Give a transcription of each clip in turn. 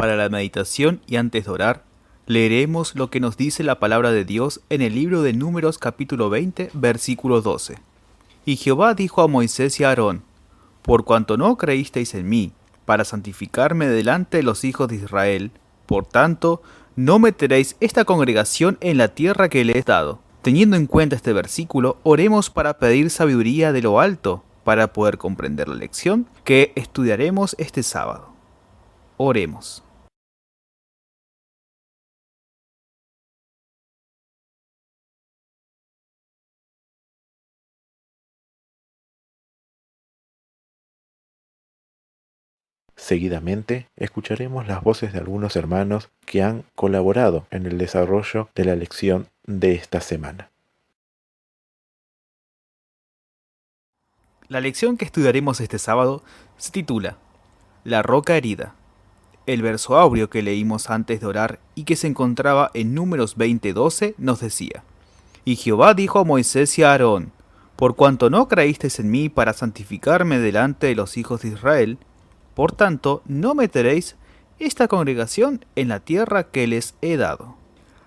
Para la meditación y antes de orar, leeremos lo que nos dice la palabra de Dios en el libro de Números capítulo 20, versículo 12. Y Jehová dijo a Moisés y a Aarón: Por cuanto no creísteis en mí, para santificarme delante de los hijos de Israel, por tanto, no meteréis esta congregación en la tierra que le he dado. Teniendo en cuenta este versículo, oremos para pedir sabiduría de lo alto, para poder comprender la lección que estudiaremos este sábado. Oremos. Seguidamente, escucharemos las voces de algunos hermanos que han colaborado en el desarrollo de la lección de esta semana. La lección que estudiaremos este sábado se titula La roca herida. El verso áureo que leímos antes de orar y que se encontraba en Números 20:12 nos decía: Y Jehová dijo a Moisés y a Aarón: Por cuanto no creísteis en mí para santificarme delante de los hijos de Israel, por tanto no meteréis esta congregación en la tierra que les he dado.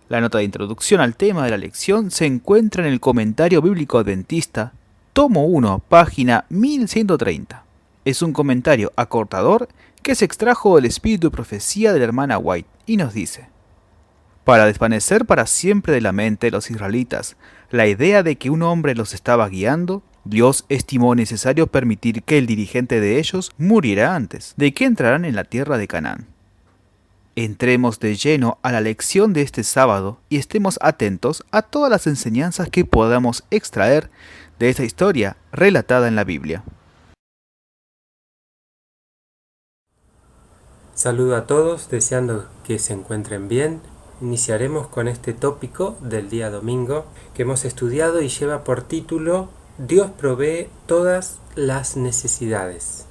La nota de introducción al tema de la lección se encuentra en el Comentario Bíblico Adventista, tomo 1, página 1130. Es un comentario acortador que se extrajo del espíritu de profecía de la hermana White y nos dice: Para desvanecer para siempre de la mente de los israelitas la idea de que un hombre los estaba guiando, Dios estimó necesario permitir que el dirigente de ellos muriera antes de que entraran en la tierra de Canaán. Entremos de lleno a la lección de este sábado y estemos atentos a todas las enseñanzas que podamos extraer de esta historia relatada en la Biblia. Saludo a todos, deseando que se encuentren bien. Iniciaremos con este tópico del día domingo que hemos estudiado y lleva por título Dios provee todas las necesidades.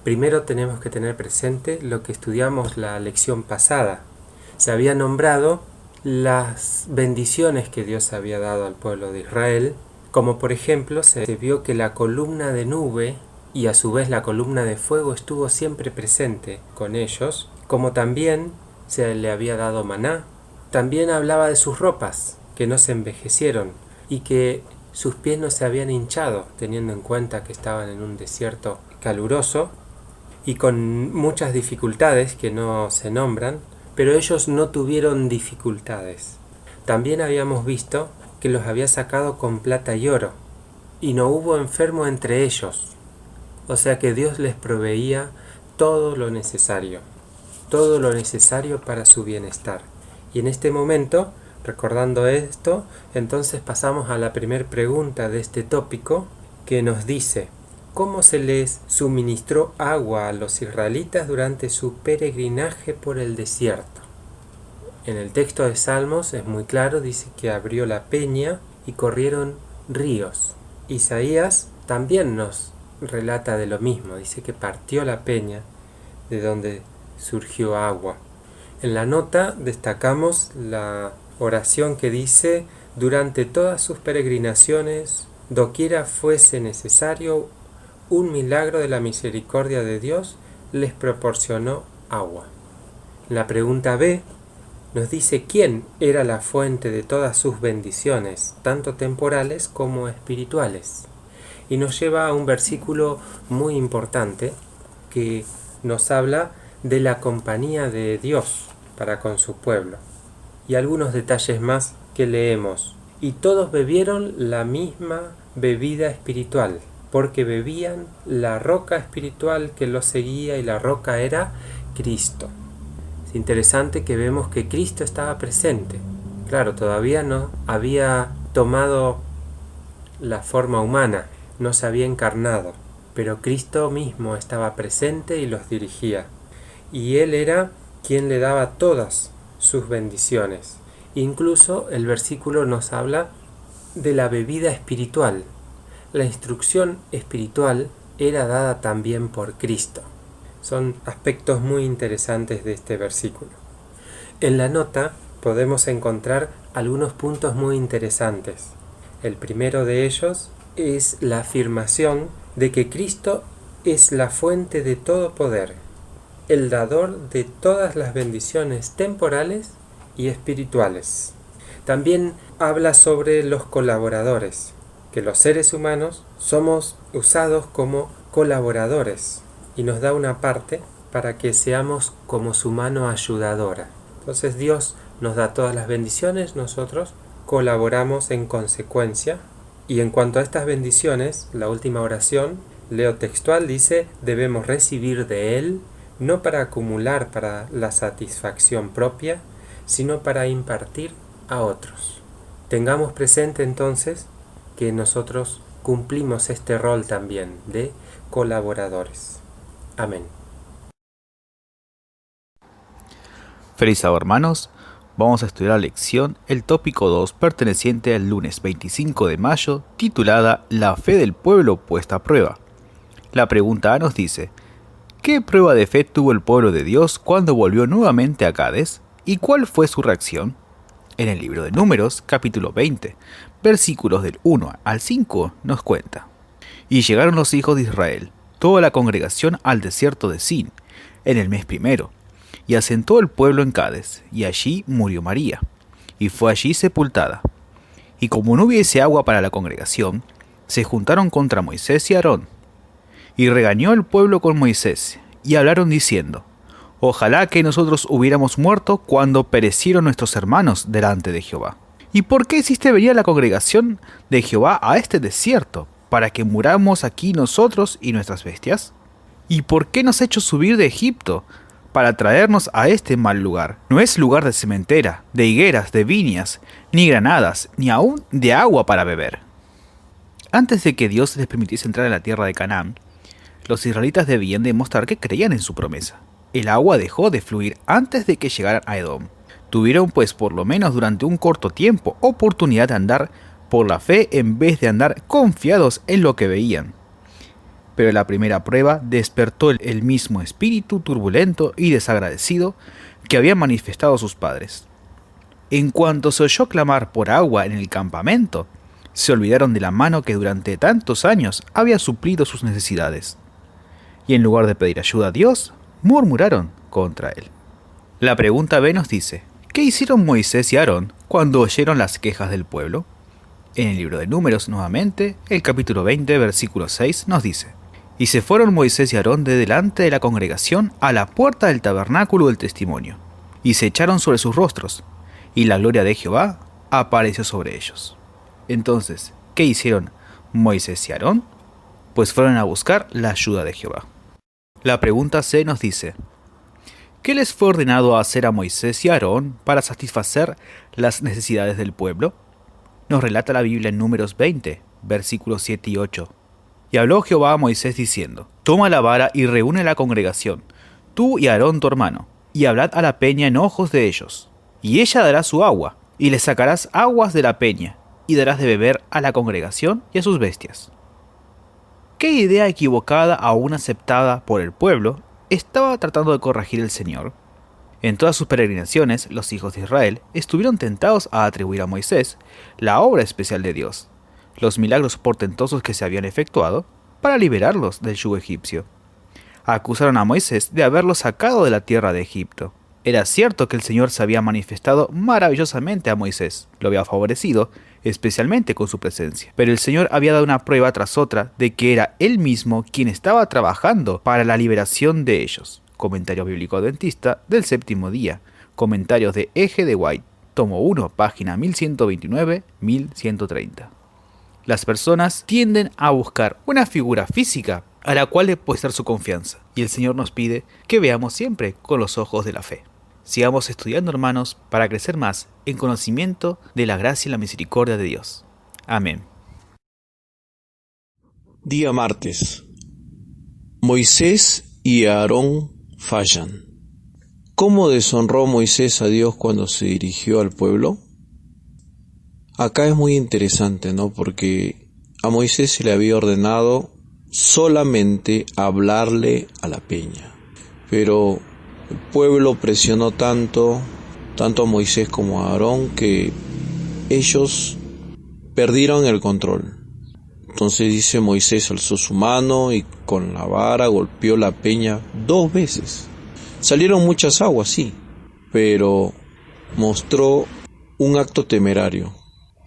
Primero tenemos que tener presente lo que estudiamos la lección pasada. Se había nombrado las bendiciones que Dios había dado al pueblo de Israel, como por ejemplo se vio que la columna de nube y a su vez la columna de fuego estuvo siempre presente con ellos, como también se le había dado maná. También hablaba de sus ropas, que no se envejecieron y que sus pies no se habían hinchado, teniendo en cuenta que estaban en un desierto caluroso y con muchas dificultades que no se nombran, pero ellos no tuvieron dificultades. También habíamos visto que los había sacado con plata y oro, y no hubo enfermo entre ellos. O sea que Dios les proveía todo lo necesario para su bienestar. Y en este momento, recordando esto, entonces pasamos a la primera pregunta de este tópico, que nos dice: ¿cómo se les suministró agua a los israelitas durante su peregrinaje por el desierto? En el texto de Salmos es muy claro, dice que abrió la peña y corrieron ríos. Isaías también nos relata de lo mismo, dice que partió la peña de donde surgió agua. En la nota destacamos la oración que dice: durante todas sus peregrinaciones, doquiera fuese necesario, un milagro de la misericordia de Dios les proporcionó agua. La pregunta B nos dice quién era la fuente de todas sus bendiciones, tanto temporales como espirituales. Y nos lleva a un versículo muy importante que nos habla de la compañía de Dios para con su pueblo. Y algunos detalles más que leemos. Y todos bebieron la misma bebida espiritual, porque bebían la roca espiritual que los seguía, y la roca era Cristo. Es interesante que vemos que Cristo estaba presente. Claro, todavía no había tomado la forma humana, no se había encarnado, pero Cristo mismo estaba presente y los dirigía. Y Él era quien le daba todas sus bendiciones. Incluso el versículo nos habla de la bebida espiritual. La instrucción espiritual era dada también por Cristo. Son aspectos muy interesantes de este versículo. En la nota podemos encontrar algunos puntos muy interesantes. El primero de ellos es la afirmación de que Cristo es la fuente de todo poder. el dador de todas las bendiciones temporales y espirituales. También habla sobre los colaboradores, que los seres humanos somos usados como colaboradores y nos da una parte para que seamos como su mano ayudadora. Entonces Dios nos da todas las bendiciones, nosotros colaboramos en consecuencia. Y en cuanto a estas bendiciones, la última oración, leo textual, dice: debemos recibir de Él, no para acumular para la satisfacción propia, sino para impartir a otros. Tengamos presente entonces que nosotros cumplimos este rol también de colaboradores. Amén. Feliz sábado, hermanos. Vamos a estudiar la lección, el tópico 2, perteneciente al lunes 25 de mayo, titulada La fe del pueblo puesta a prueba. La pregunta A nos dice: ¿qué prueba de fe tuvo el pueblo de Dios cuando volvió nuevamente a Cades? ¿Y cuál fue su reacción? En el libro de Números, capítulo 20, versículos del 1 al 5, nos cuenta: Y llegaron los hijos de Israel, toda la congregación, al desierto de Sin, en el mes primero, y asentó el pueblo en Cades, y allí murió María, y fue allí sepultada. Y como no hubiese agua para la congregación, se juntaron contra Moisés y Aarón. Y regañó el pueblo con Moisés, y hablaron diciendo: Ojalá que nosotros hubiéramos muerto cuando perecieron nuestros hermanos delante de Jehová. ¿Y por qué hiciste venir a la congregación de Jehová a este desierto, para que muramos aquí nosotros y nuestras bestias? ¿Y por qué nos has hecho subir de Egipto para traernos a este mal lugar? No es lugar de sementera, de higueras, de viñas, ni granadas, ni aún de agua para beber. Antes de que Dios les permitiese entrar en la tierra de Canaán, los israelitas debían demostrar que creían en su promesa. El agua dejó de fluir antes de que llegaran a Edom. Tuvieron pues por lo menos durante un corto tiempo oportunidad de andar por la fe en vez de andar confiados en lo que veían. Pero la primera prueba despertó el mismo espíritu turbulento y desagradecido que habían manifestado sus padres. En cuanto se oyó clamar por agua en el campamento, se olvidaron de la mano que durante tantos años había suplido sus necesidades. Y en lugar de pedir ayuda a Dios, murmuraron contra él. La pregunta B nos dice: ¿qué hicieron Moisés y Aarón cuando oyeron las quejas del pueblo? En el libro de Números, nuevamente, el capítulo 20, versículo 6, nos dice: Y se fueron Moisés y Aarón de delante de la congregación a la puerta del tabernáculo del testimonio, y se echaron sobre sus rostros, y la gloria de Jehová apareció sobre ellos. Entonces, ¿qué hicieron Moisés y Aarón? Pues fueron a buscar la ayuda de Jehová. La pregunta C nos dice: ¿qué les fue ordenado hacer a Moisés y a Aarón para satisfacer las necesidades del pueblo? Nos relata la Biblia en Números 20, versículos 7 y 8. Y habló Jehová a Moisés diciendo: Toma la vara y reúne la congregación, tú y Aarón tu hermano, y hablad a la peña en ojos de ellos. Y ella dará su agua, y le sacarás aguas de la peña, y darás de beber a la congregación y a sus bestias. ¿Qué idea equivocada aún aceptada por el pueblo estaba tratando de corregir el Señor? En todas sus peregrinaciones, los hijos de Israel estuvieron tentados a atribuir a Moisés la obra especial de Dios, los milagros portentosos que se habían efectuado para liberarlos del yugo egipcio. Acusaron a Moisés de haberlos sacado de la tierra de Egipto. Era cierto que el Señor se había manifestado maravillosamente a Moisés, lo había favorecido, especialmente con su presencia. Pero el Señor había dado una prueba tras otra de que era Él mismo quien estaba trabajando para la liberación de ellos. Comentario bíblico adventista del séptimo día. Comentarios de Eje de White, tomo 1, página 1129-1130. Las personas tienden a buscar una figura física a la cual depositar su confianza, y el Señor nos pide que veamos siempre con los ojos de la fe. Sigamos estudiando, hermanos, para crecer más en conocimiento de la gracia y la misericordia de Dios. Amén. Día martes. Moisés y Aarón fallan. ¿Cómo deshonró Moisés a Dios cuando se dirigió al pueblo? Acá es muy interesante, ¿no? Porque a Moisés se le había ordenado solamente hablarle a la peña. Pero el pueblo presionó tanto a Moisés como a Aarón, que ellos perdieron el control. Entonces dice: Moisés alzó su mano y con la vara golpeó la peña 2 veces. Salieron muchas aguas, sí, pero mostró un acto temerario.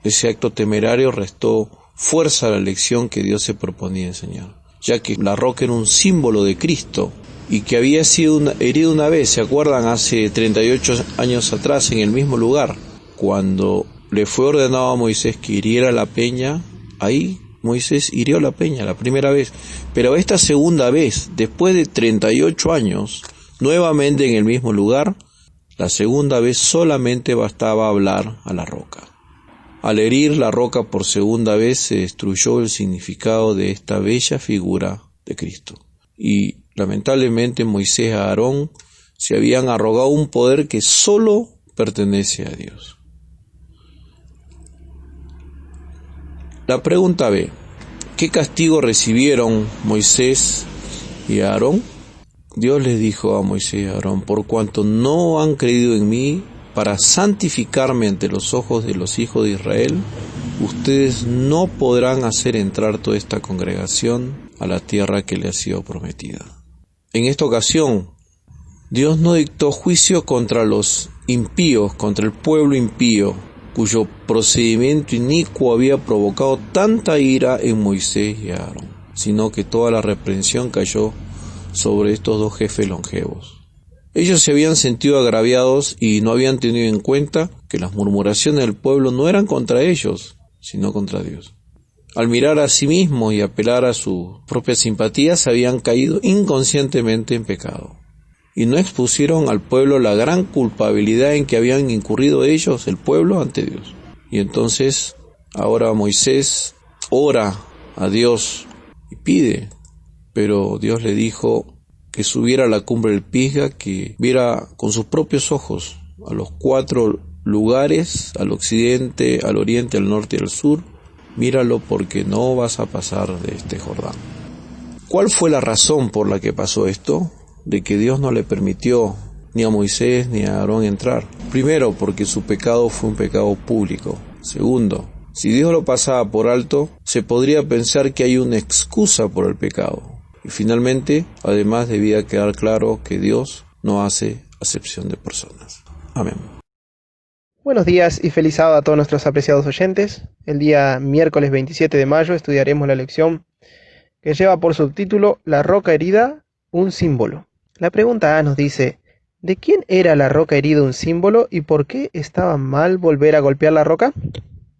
Ese acto temerario restó fuerza a la lección que Dios se proponía enseñar, ya que la roca era un símbolo de Cristo y que había sido herido una vez, ¿se acuerdan? Hace 38 años atrás, en el mismo lugar, cuando le fue ordenado a Moisés que hiriera la peña. Ahí Moisés hirió la peña la primera vez, pero esta segunda vez, después de 38 años, nuevamente en el mismo lugar, la segunda vez solamente bastaba hablar a la roca. Al herir la roca por segunda vez se destruyó el significado de esta bella figura de Cristo. Y lamentablemente Moisés y Aarón se habían arrogado un poder que solo pertenece a Dios. La pregunta B: ¿qué castigo recibieron Moisés y Aarón? Dios les dijo a Moisés y Aarón: por cuanto no han creído en mí para santificarme ante los ojos de los hijos de Israel, ustedes no podrán hacer entrar toda esta congregación a la tierra que le ha sido prometida. En esta ocasión, Dios no dictó juicio contra los impíos, contra el pueblo impío, cuyo procedimiento inicuo había provocado tanta ira en Moisés y Aarón, sino que toda la reprensión cayó sobre estos dos jefes longevos. Ellos se habían sentido agraviados y no habían tenido en cuenta que las murmuraciones del pueblo no eran contra ellos, sino contra Dios. Al mirar a sí mismos y apelar a sus propias simpatías, habían caído inconscientemente en pecado. Y no expusieron al pueblo la gran culpabilidad en que habían incurrido ellos, el pueblo, ante Dios. Y entonces, ahora Moisés ora a Dios y pide, pero Dios le dijo que subiera a la cumbre del Pisga, que viera con sus propios ojos a los 4 lugares, al occidente, al oriente, al norte y al sur. Míralo, porque no vas a pasar de este Jordán. ¿Cuál fue la razón por la que pasó esto? De que Dios no le permitió ni a Moisés ni a Aarón entrar. Primero, porque su pecado fue un pecado público. Segundo, si Dios lo pasaba por alto, se podría pensar que hay una excusa por el pecado. Y finalmente, además, debía quedar claro que Dios no hace acepción de personas. Amén. Buenos días y feliz sábado a todos nuestros apreciados oyentes. El día miércoles 27 de mayo estudiaremos la lección que lleva por subtítulo La roca herida, un símbolo. La pregunta A nos dice: ¿de quién era la roca herida un símbolo y por qué estaba mal volver a golpear la roca?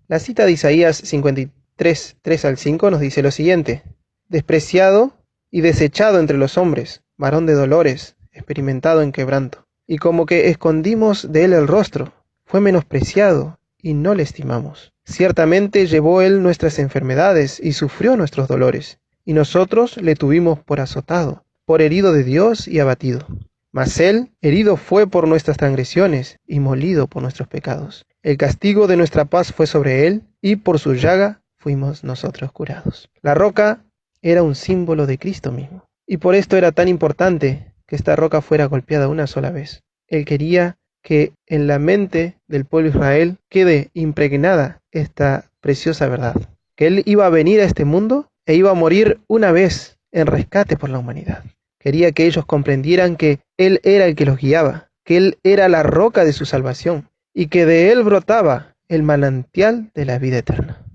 La cita de Isaías 53, 3 al 5 nos dice lo siguiente: despreciado y desechado entre los hombres, varón de dolores, experimentado en quebranto, y como que escondimos de él el rostro, fue menospreciado y no le estimamos. Ciertamente llevó él nuestras enfermedades y sufrió nuestros dolores, y nosotros le tuvimos por azotado, por herido de Dios y abatido. Mas él herido fue por nuestras transgresiones y molido por nuestros pecados. El castigo de nuestra paz fue sobre él, y por su llaga fuimos nosotros curados. La roca era un símbolo de Cristo mismo, y por esto era tan importante que esta roca fuera golpeada una sola vez. Él quería que en la mente del pueblo de Israel quede impregnada esta preciosa verdad, que él iba a venir a este mundo e iba a morir una vez en rescate por la humanidad. Quería que ellos comprendieran que él era el que los guiaba, que él era la roca de su salvación y que de él brotaba el manantial de la vida eterna.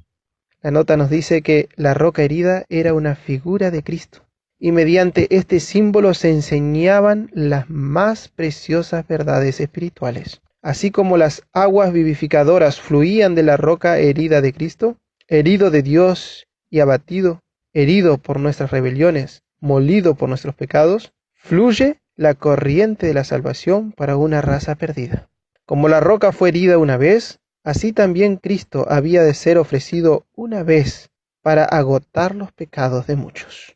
La nota nos dice que la roca herida era una figura de Cristo, y mediante este símbolo se enseñaban las más preciosas verdades espirituales. Así como las aguas vivificadoras fluían de la roca herida de Cristo, herido de Dios y abatido, herido por nuestras rebeliones, molido por nuestros pecados, fluye la corriente de la salvación para una raza perdida. Como la roca fue herida una vez, así también Cristo había de ser ofrecido una vez para agotar los pecados de muchos.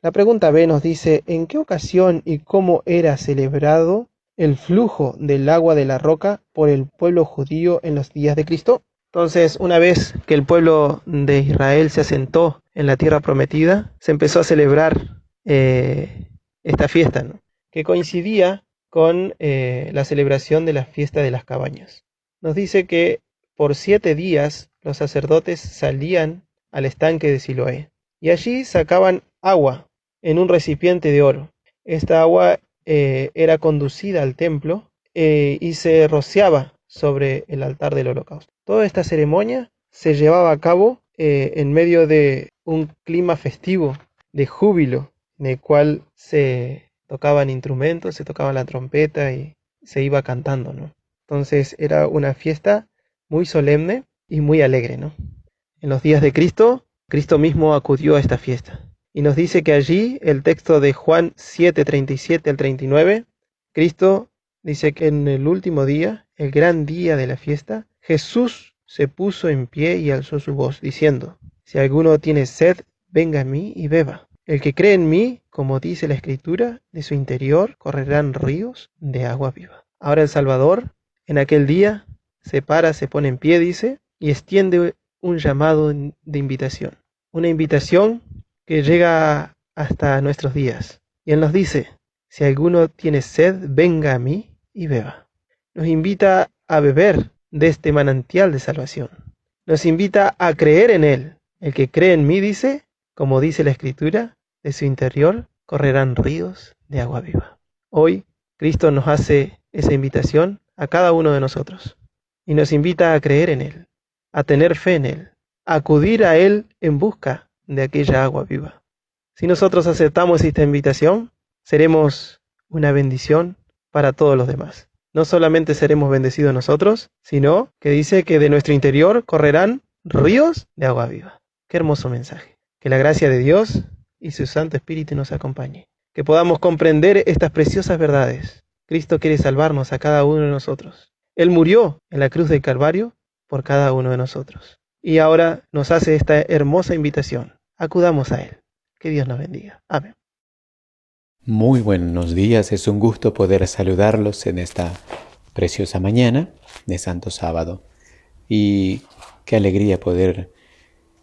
La pregunta B nos dice: ¿en qué ocasión y cómo era celebrado el flujo del agua de la roca por el pueblo judío en los días de Cristo? Entonces, una vez que el pueblo de Israel se asentó en la tierra prometida, se empezó a celebrar esta fiesta, ¿no?, que coincidía con la celebración de la fiesta de las cabañas. Nos dice que por 7 días los sacerdotes salían al estanque de Siloé y allí sacaban agua en un recipiente de oro. Esta agua era conducida al templo y se rociaba sobre el altar del holocausto. Toda esta ceremonia se llevaba a cabo en medio de un clima festivo, de júbilo, en el cual se tocaban instrumentos, se tocaba la trompeta y se iba cantando, ¿no? Entonces era una fiesta muy solemne y muy alegre, ¿no? En los días de Cristo, Cristo mismo acudió a esta fiesta. Y nos dice que allí, el texto de Juan 7:37 al 39, Cristo dice que en el último día, el gran día de la fiesta, Jesús se puso en pie y alzó su voz, diciendo: si alguno tiene sed, venga a mí y beba. El que cree en mí, como dice la Escritura, de su interior correrán ríos de agua viva. Ahora el Salvador, en aquel día, se para, se pone en pie, dice, y extiende un llamado de invitación. Una invitación que llega hasta nuestros días. Y Él nos dice: si alguno tiene sed, venga a mí y beba. Nos invita a beber de este manantial de salvación. Nos invita a creer en Él. El que cree en mí, dice, como dice la Escritura, de su interior correrán ríos de agua viva. Hoy Cristo nos hace esa invitación a cada uno de nosotros y nos invita a creer en Él, a tener fe en Él, a acudir a Él en busca de aquella agua viva. Si nosotros aceptamos esta invitación, seremos una bendición para todos los demás. No solamente seremos bendecidos nosotros, sino que dice que de nuestro interior correrán ríos de agua viva. Qué hermoso mensaje. Que la gracia de Dios y su Santo Espíritu nos acompañe. Que podamos comprender estas preciosas verdades. Cristo quiere salvarnos a cada uno de nosotros. Él murió en la cruz del Calvario por cada uno de nosotros. Y ahora nos hace esta hermosa invitación. Acudamos a Él. Que Dios nos bendiga. Amén. Muy buenos días, es un gusto poder saludarlos en esta preciosa mañana de Santo Sábado. Y qué alegría poder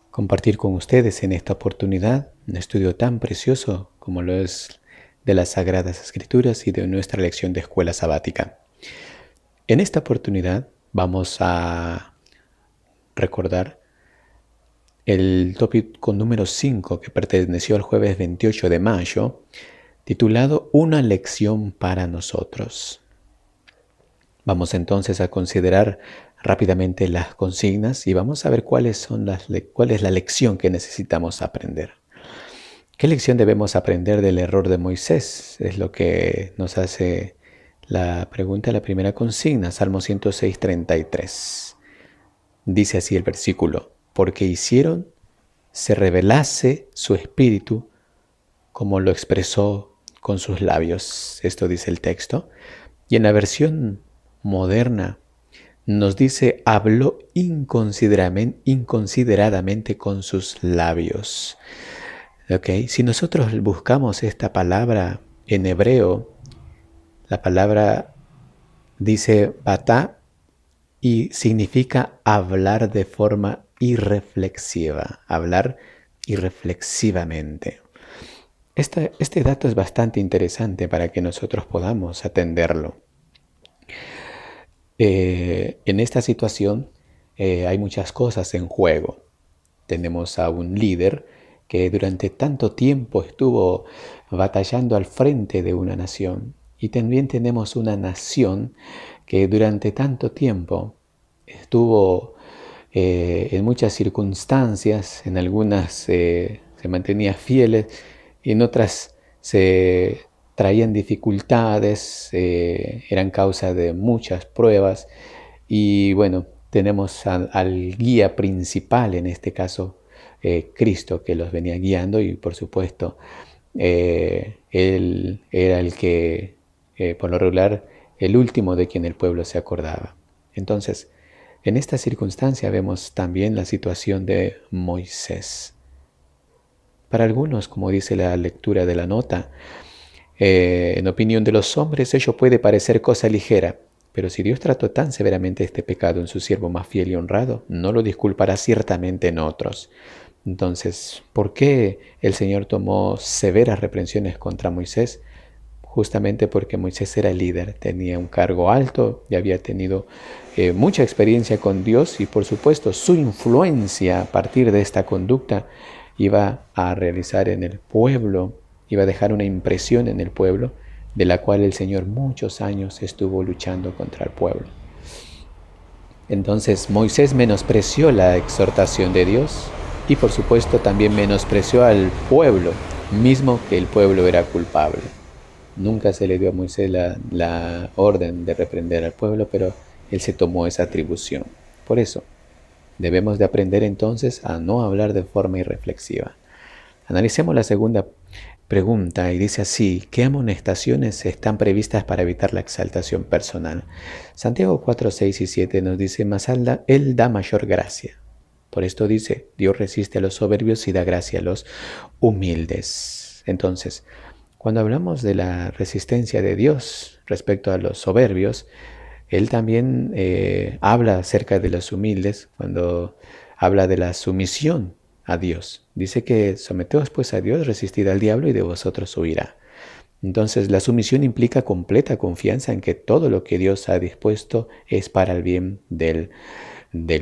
compartir con ustedes en esta oportunidad un estudio tan precioso como lo es de las Sagradas Escrituras y de nuestra lección de escuela sabática. En esta oportunidad vamos a recordar el tópico número 5 que perteneció al jueves 28 de mayo, titulado Una lección para nosotros. Vamos entonces a considerar rápidamente las consignas y vamos a ver cuál es la lección que necesitamos aprender. ¿Qué lección debemos aprender del error de Moisés? Es lo que nos hace la pregunta de la primera consigna, Salmo 106:33. Dice así el versículo: porque hicieron se revelase su espíritu como lo expresó con sus labios. Esto dice el texto. Y en la versión moderna nos dice: habló inconsideradamente con sus labios. ¿Okay? Si nosotros buscamos esta palabra en hebreo, la palabra dice batá y significa hablar de forma irreflexiva, hablar irreflexivamente. Este dato es bastante interesante para que nosotros podamos atenderlo. En esta situación hay muchas cosas en juego. Tenemos a un líder que durante tanto tiempo estuvo batallando al frente de una nación. Y también tenemos una nación que durante tanto tiempo estuvo en muchas circunstancias, en algunas se mantenía fieles, y en otras se traían dificultades, eran causa de muchas pruebas. Y bueno, tenemos al guía principal, en este caso Cristo, que los venía guiando, y por supuesto Él era el que, por lo regular, el último de quien el pueblo se acordaba. Entonces, en esta circunstancia vemos también la situación de Moisés. Para algunos, como dice la lectura de la nota, en opinión de los hombres ello puede parecer cosa ligera, pero si Dios trató tan severamente este pecado en su siervo más fiel y honrado, no lo disculpará ciertamente en otros. Entonces, ¿por qué el Señor tomó severas reprensiones contra Moisés? Justamente porque Moisés era el líder, tenía un cargo alto y había tenido mucha experiencia con Dios, y por supuesto su influencia a partir de esta conducta iba a realizar en el pueblo, iba a dejar una impresión en el pueblo, de la cual el Señor muchos años estuvo luchando contra el pueblo. Entonces Moisés menospreció la exhortación de Dios y por supuesto también menospreció al pueblo, mismo que el pueblo era culpable. Nunca se le dio a Moisés la orden de reprender al pueblo, pero él se tomó esa atribución. Por eso, debemos de aprender entonces a no hablar de forma irreflexiva. Analicemos la segunda pregunta y dice así: ¿qué amonestaciones están previstas para evitar la exaltación personal? Santiago 4, 6 y 7 nos dice: mas Él da mayor gracia. Por esto dice: Dios resiste a los soberbios y da gracia a los humildes. Entonces, cuando hablamos de la resistencia de Dios respecto a los soberbios, Él también habla acerca de los humildes cuando habla de la sumisión a Dios. Dice que someteos pues a Dios, resistid al diablo y de vosotros huirá. Entonces la sumisión implica completa confianza en que todo lo que Dios ha dispuesto es para el bien del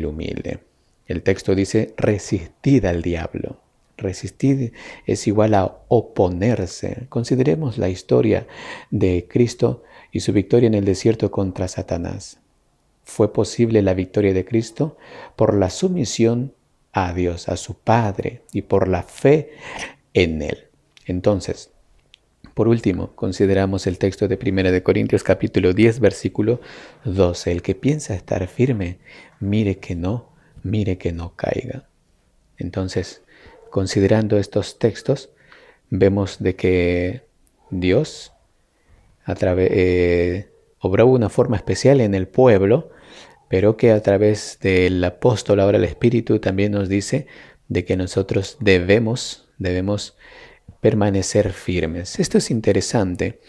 humilde. El texto dice: resistid al diablo. Resistir es igual a oponerse. Consideremos la historia de Cristo y su victoria en el desierto contra Satanás. Fue posible la victoria de Cristo por la sumisión a Dios, a su Padre, y por la fe en Él. Entonces, por último, consideramos el texto de 1 Corintios capítulo 10, versículo 12. El que piensa estar firme, mire que no caiga. Entonces, considerando estos textos, vemos de que Dios obró una forma especial en el pueblo, pero que a través del apóstol, ahora el Espíritu, también nos dice de que nosotros debemos permanecer firmes. Esto es interesante.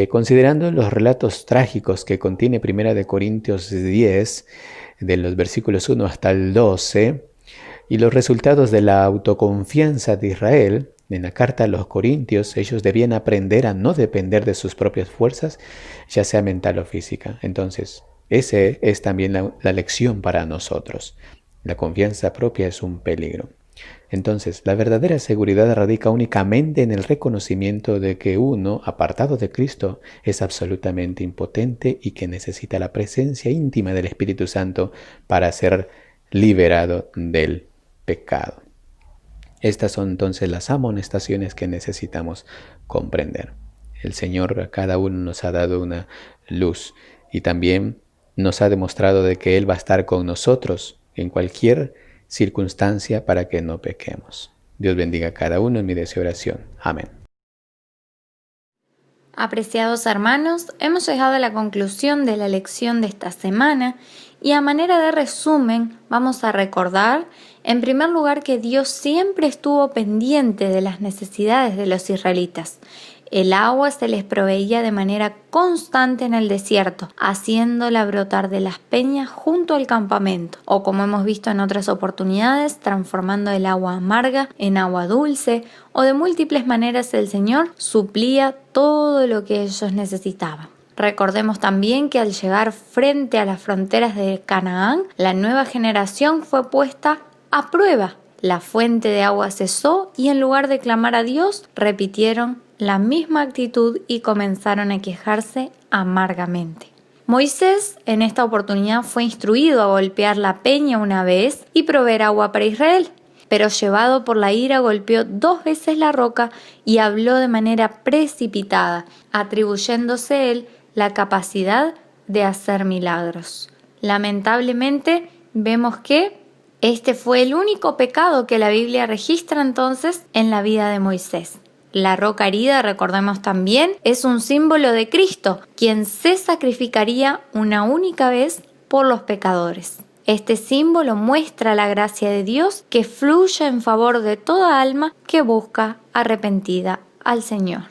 Considerando los relatos trágicos que contiene 1 Corintios 10, de los versículos 1 hasta el 12, y los resultados de la autoconfianza de Israel, en la carta a los Corintios, ellos debían aprender a no depender de sus propias fuerzas, ya sea mental o física. Entonces, esa es también la lección para nosotros. La confianza propia es un peligro. Entonces, la verdadera seguridad radica únicamente en el reconocimiento de que uno, apartado de Cristo, es absolutamente impotente y que necesita la presencia íntima del Espíritu Santo para ser liberado del pecado. Estas son entonces las amonestaciones que necesitamos comprender. El Señor a cada uno nos ha dado una luz y también nos ha demostrado de que Él va a estar con nosotros en cualquier circunstancia para que no pequemos. Dios bendiga a cada uno en mi deseo de oración. Amén. Apreciados hermanos, hemos llegado a la conclusión de la lección de esta semana y a manera de resumen vamos a recordar en primer lugar que Dios siempre estuvo pendiente de las necesidades de los israelitas. El agua se les proveía de manera constante en el desierto, haciéndola brotar de las peñas junto al campamento, o como hemos visto en otras oportunidades, transformando el agua amarga en agua dulce, o de múltiples maneras el Señor suplía todo lo que ellos necesitaban. Recordemos también que al llegar frente a las fronteras de Canaán, la nueva generación fue puesta a prueba. La fuente de agua cesó y en lugar de clamar a Dios, repitieron la misma actitud y comenzaron a quejarse amargamente. Moisés en esta oportunidad fue instruido a golpear la peña una vez y proveer agua para Israel, pero llevado por la ira golpeó 2 veces la roca y habló de manera precipitada, atribuyéndose él la capacidad de hacer milagros. Lamentablemente vemos que este fue el único pecado que la Biblia registra entonces en la vida de Moisés. La roca herida, recordemos también, es un símbolo de Cristo, quien se sacrificaría una única vez por los pecadores. Este símbolo muestra la gracia de Dios que fluye en favor de toda alma que busca arrepentida al Señor.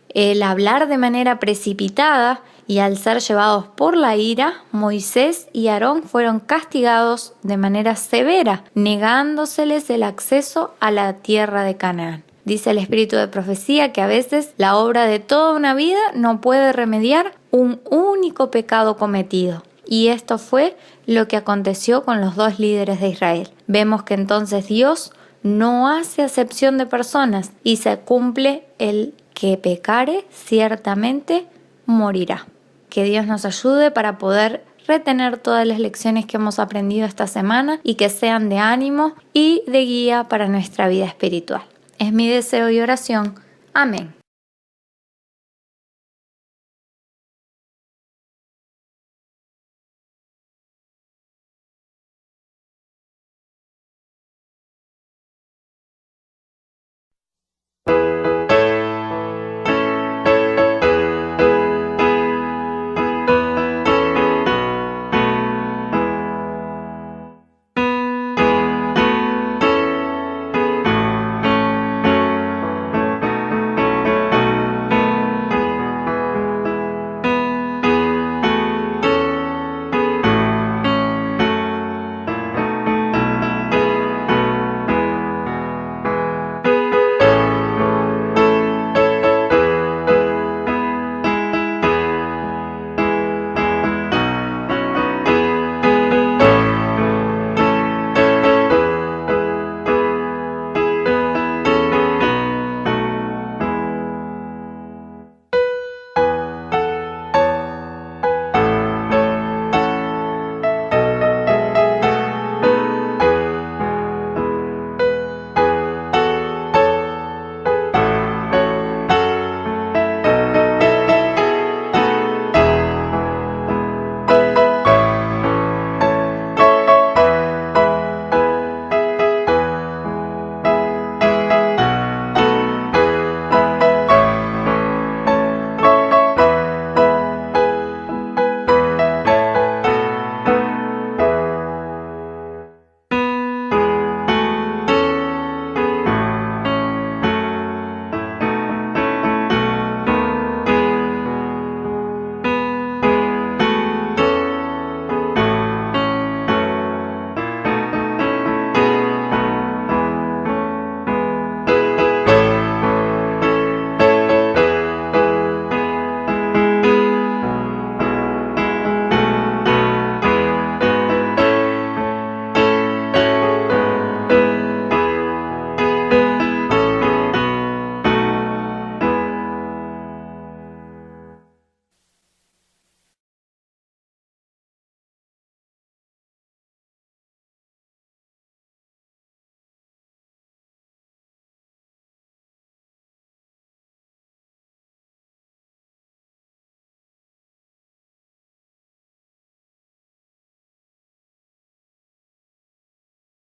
El hablar de manera precipitada y al ser llevados por la ira, Moisés y Aarón fueron castigados de manera severa, negándoseles el acceso a la tierra de Canaán. Dice el espíritu de profecía que a veces la obra de toda una vida no puede remediar un único pecado cometido. Y esto fue lo que aconteció con los 2 líderes de Israel. Vemos que entonces Dios no hace acepción de personas y se cumple el que pecare, ciertamente morirá. Que Dios nos ayude para poder retener todas las lecciones que hemos aprendido esta semana y que sean de ánimo y de guía para nuestra vida espiritual. Es mi deseo y oración. Amén.